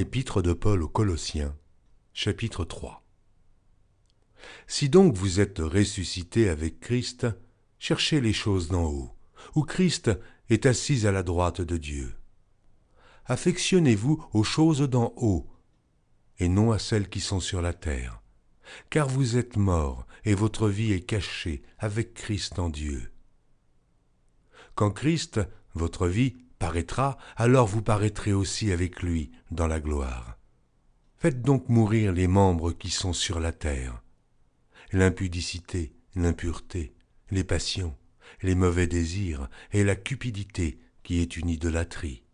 Épître de Paul aux Colossiens, chapitre 3. Si donc vous êtes ressuscités avec Christ, cherchez les choses d'en haut, où Christ est assis à la droite de Dieu. Affectionnez-vous aux choses d'en haut, et non à celles qui sont sur la terre, car vous êtes morts, et votre vie est cachée avec Christ en Dieu. Quand Christ, votre vie, paraîtra, alors vous paraîtrez aussi avec lui dans la gloire. Faites donc mourir les membres qui sont sur la terre, l'impudicité, l'impureté, les passions, les mauvais désirs et la cupidité qui est une idolâtrie.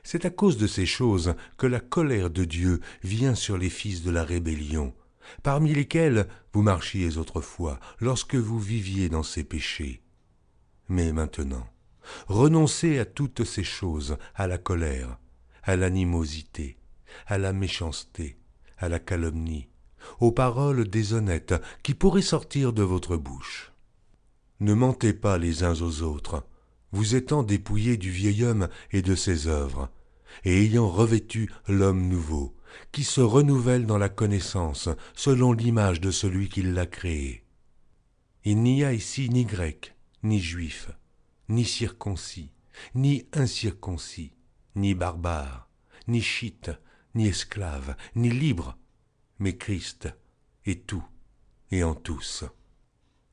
C'est à cause de ces choses que la colère de Dieu vient sur les fils de la rébellion, parmi lesquels vous marchiez autrefois lorsque vous viviez dans ces péchés. Mais maintenant, renoncez à toutes ces choses, à la colère, à l'animosité, à la méchanceté, à la calomnie, aux paroles déshonnêtes qui pourraient sortir de votre bouche. Ne mentez pas les uns aux autres, vous étant dépouillés du vieil homme et de ses œuvres, et ayant revêtu l'homme nouveau, qui se renouvelle dans la connaissance selon l'image de celui qui l'a créé. Il n'y a ici ni grec, ni juif, ni circoncis, ni incirconcis, ni barbare, ni chite, ni esclave, ni libre, mais Christ est tout et en tous.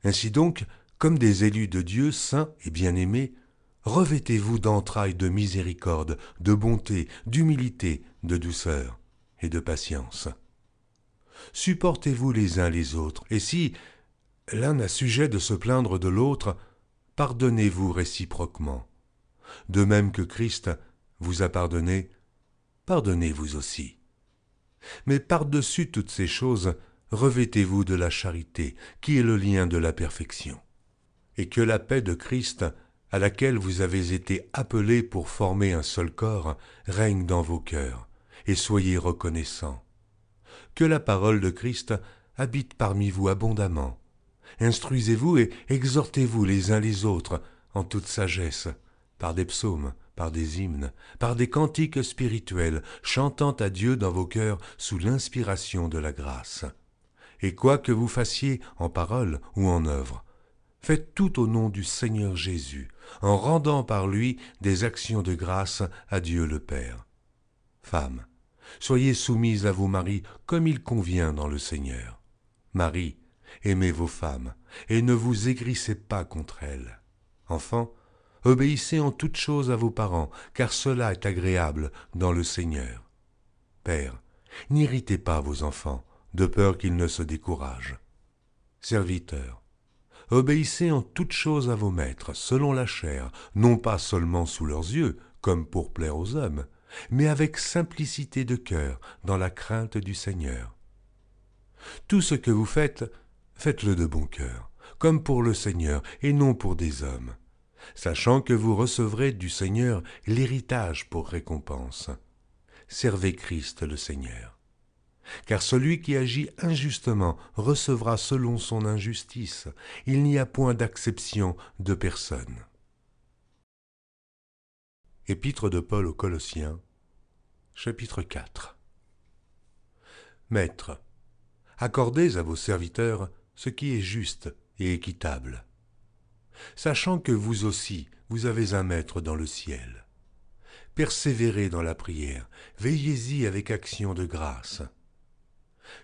Ainsi donc, comme des élus de Dieu saints et bien-aimés, revêtez-vous d'entrailles de miséricorde, de bonté, d'humilité, de douceur et de patience. Supportez-vous les uns les autres, et si l'un a sujet de se plaindre de l'autre, pardonnez-vous réciproquement. De même que Christ vous a pardonné, pardonnez-vous aussi. Mais par-dessus toutes ces choses, revêtez-vous de la charité, qui est le lien de la perfection. Et que la paix de Christ, à laquelle vous avez été appelés pour former un seul corps, règne dans vos cœurs, et soyez reconnaissants. Que la parole de Christ habite parmi vous abondamment. Instruisez-vous et exhortez-vous les uns les autres en toute sagesse, par des psaumes, par des hymnes, par des cantiques spirituels, chantant à Dieu dans vos cœurs sous l'inspiration de la grâce. Et quoi que vous fassiez en parole ou en œuvre, faites tout au nom du Seigneur Jésus, en rendant par lui des actions de grâce à Dieu le Père. Femmes, soyez soumises à vos maris comme il convient dans le Seigneur. Maris, aimez vos femmes, et ne vous aigrissez pas contre elles. Enfants, obéissez en toutes choses à vos parents, car cela est agréable dans le Seigneur. Pères, n'irritez pas vos enfants, de peur qu'ils ne se découragent. Serviteurs, obéissez en toutes choses à vos maîtres, selon la chair, non pas seulement sous leurs yeux, comme pour plaire aux hommes, mais avec simplicité de cœur, dans la crainte du Seigneur. Tout ce que vous faites, faites-le de bon cœur, comme pour le Seigneur et non pour des hommes, sachant que vous recevrez du Seigneur l'héritage pour récompense. Servez Christ le Seigneur. Car celui qui agit injustement recevra selon son injustice. Il n'y a point d'acception de personne. Épître de Paul aux Colossiens, chapitre 4. Maîtres, accordez à vos serviteurs ce qui est juste et équitable, sachant que vous aussi, vous avez un maître dans le ciel. Persévérez dans la prière, veillez-y avec action de grâce.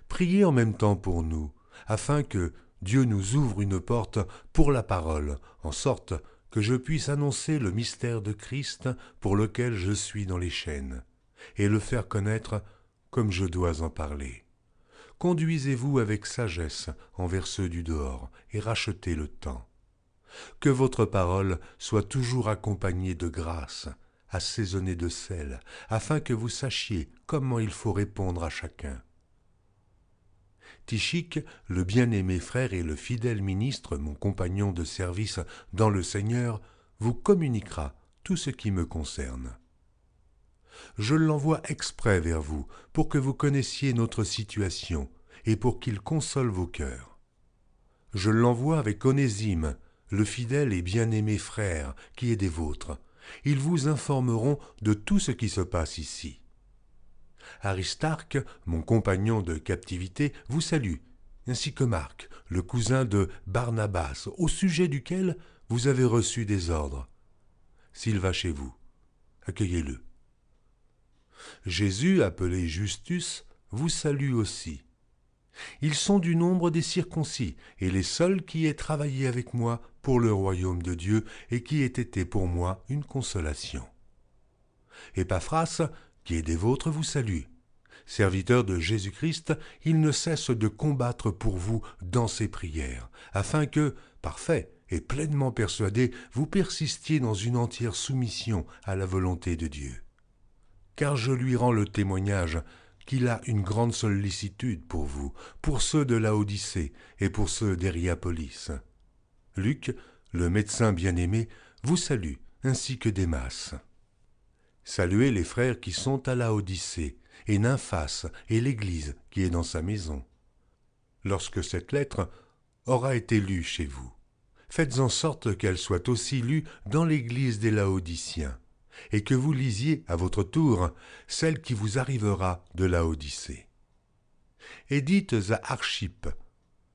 Priez en même temps pour nous, afin que Dieu nous ouvre une porte pour la parole, en sorte que je puisse annoncer le mystère de Christ pour lequel je suis dans les chaînes, et le faire connaître comme je dois en parler. Conduisez-vous avec sagesse envers ceux du dehors, et rachetez le temps. Que votre parole soit toujours accompagnée de grâce, assaisonnée de sel, afin que vous sachiez comment il faut répondre à chacun. Tychique, le bien-aimé frère et le fidèle ministre, mon compagnon de service dans le Seigneur, vous communiquera tout ce qui me concerne. Je l'envoie exprès vers vous, pour que vous connaissiez notre situation, et pour qu'il console vos cœurs. Je l'envoie avec Onésime, le fidèle et bien-aimé frère, qui est des vôtres. Ils vous informeront de tout ce qui se passe ici. Aristarque, mon compagnon de captivité, vous salue, ainsi que Marc, le cousin de Barnabas, au sujet duquel vous avez reçu des ordres. S'il va chez vous, accueillez-le. Jésus, appelé Justus, vous salue aussi. Ils sont du nombre des circoncis, et les seuls qui aient travaillé avec moi pour le royaume de Dieu, et qui aient été pour moi une consolation. Épaphras, qui est des vôtres, vous salue. Serviteur de Jésus-Christ, il ne cesse de combattre pour vous dans ses prières, afin que, parfait et pleinement persuadé, vous persistiez dans une entière soumission à la volonté de Dieu. Car je lui rends le témoignage qu'il a une grande sollicitude pour vous, pour ceux de Laodicée et pour ceux d'Hiérapolis. Luc, le médecin bien-aimé, vous salue, ainsi que Démas. Saluez les frères qui sont à Laodicée, et Nymphas, et l'Église qui est dans sa maison. Lorsque cette lettre aura été lue chez vous, faites en sorte qu'elle soit aussi lue dans l'Église des Laodiciens, et que vous lisiez à votre tour celle qui vous arrivera de Laodicée. Et dites à Archippe,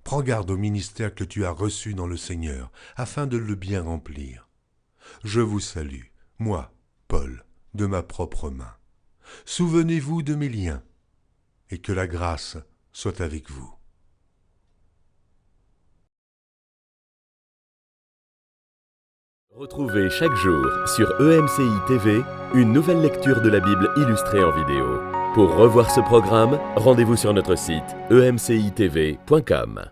prends garde au ministère que tu as reçu dans le Seigneur, afin de le bien remplir. Je vous salue, moi, Paul, de ma propre main. Souvenez-vous de mes liens, et que la grâce soit avec vous. Retrouvez chaque jour sur EMCI TV une nouvelle lecture de la Bible illustrée en vidéo. Pour revoir ce programme, rendez-vous sur notre site emcitv.com.